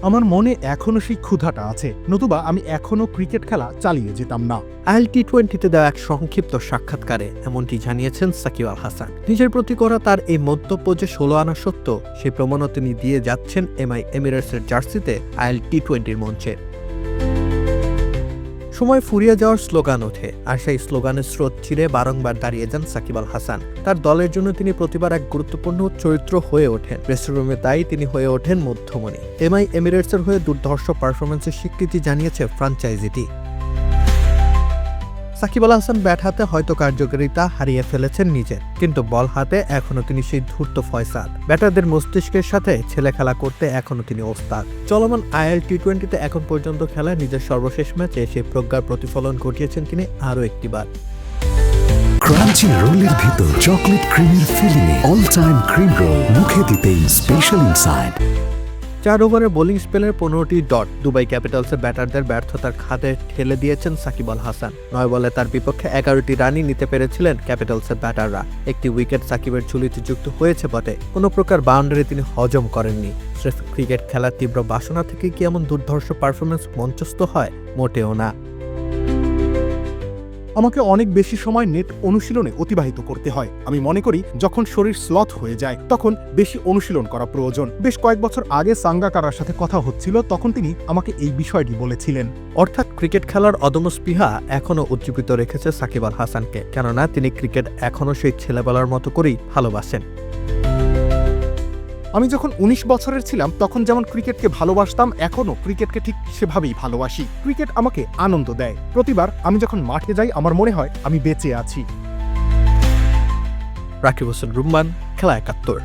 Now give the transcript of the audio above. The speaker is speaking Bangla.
আমার মনে এখনো সেই ক্ষুধাটা আছে, নতুবা আমি এখনো ক্রিকেট খেলা চালিয়ে যেতাম না। টি-20তে দেওয়া এক সংক্ষিপ্ত সাক্ষাৎকারে এমনটি জানিয়েছেন সাকিব আল হাসান। নিজের প্রতি করা তার এই মন্তব্য যে 16 আনা সত্য, সেই প্রমাণও তিনি দিয়ে যাচ্ছেন এমআই এমিরেটসের জার্সিতে টি-20 মঞ্চে। সময় ফুরিয়ে যাওয়ার স্লোগান ওঠে, আর সেই স্লোগানের স্রোত চিরে বারংবার দাঁড়িয়ে যান সাকিব আল হাসান। তার দলের জন্য তিনি প্রতিবার এক গুরুত্বপূর্ণ চরিত্র হয়ে ওঠেন। ড্রেসিংরুমে তাই তিনি হয়ে ওঠেন মধ্যমণি। এমআই এমিরেটসের হয়ে দুর্ধর্ষ পারফরমেন্সের স্বীকৃতি জানিয়েছে ফ্র্যাঞ্চাইজিটি। সাকিব আল হাসান ব্যাট হাতে হয়তো কার্যকারিতা হারিয়ে ফেলেছেন নিজের, কিন্তু বল হাতে এখনো তিনি সেই ধূর্ত ফয়সাল। ব্যাটারদের মস্তিষ্কের সাথে ছেলে খেলা করতে এখনো তিনি ওস্তাদ। চলমান টি-20তে এখন পর্যন্ত খেলা নিজের সর্বশেষ ম্যাচে সেই প্রজ্ঞার প্রতিফলন ঘটিয়েছেন তিনি আরও একটিবার। ক্রাঞ্চি রোলের ভিতর চকলেট ক্রিমের filling, all time cream roll, মুখে দিতেই স্পেশাল ইনসাইড। 4 ওভারে বোলিং স্পেলের 15টি ডট দুবাই ক্যাপিটালসের ব্যাটারদের ব্যর্থতার খাদে ঠেলে দিয়েছেন সাকিব আল হাসান। 9 বলে তার বিপক্ষে 11টি রানই নিতে পেরেছিলেন ক্যাপিটালসের ব্যাটাররা। একটি উইকেট সাকিবের ঝুলিতে যুক্ত হয়েছে বটে, কোনো প্রকার বাউন্ডারি তিনি হজম করেননি। স্রেফ ক্রিকেট খেলার তীব্র বাসনা থেকে কি এমন দুর্ধর্ষ পারফরমেন্স মঞ্চস্থ হয়? মোটেও না। আমাকে অনেক বেশি সময় নেট অনুশীলনে অতিবাহিত করতে হয়। আমি মনে করি যখন শরীর স্লথ হয়ে যায় তখন বেশি অনুশীলন করা প্রয়োজন। বেশ কয়েক বছর আগে সাঙ্গাকারার সাথে কথা হচ্ছিল, তখন তিনি আমাকে এই বিষয়টি বলেছিলেন। অর্থাৎ ক্রিকেট খেলার অদম্য স্পৃহা এখনও উজ্জীবিত রেখেছে সাকিব আল হাসানকে, কেননা তিনি ক্রিকেট এখনও সেই ছেলেবেলার মতো করেই ভালোবাসেন। আমি যখন 19 বছরের ছিলাম তখন যেমন ক্রিকেটকে ভালোবাসতাম, এখনও ক্রিকেটকে ঠিক সেভাবেই ভালোবাসি। ক্রিকেট আমাকে আনন্দ দেয়। প্রতিবার আমি যখন মাঠে যাই আমার মনে হয় আমি বেঁচে আছি। রাকিব হোসেন রুম্মান, খেলা 71।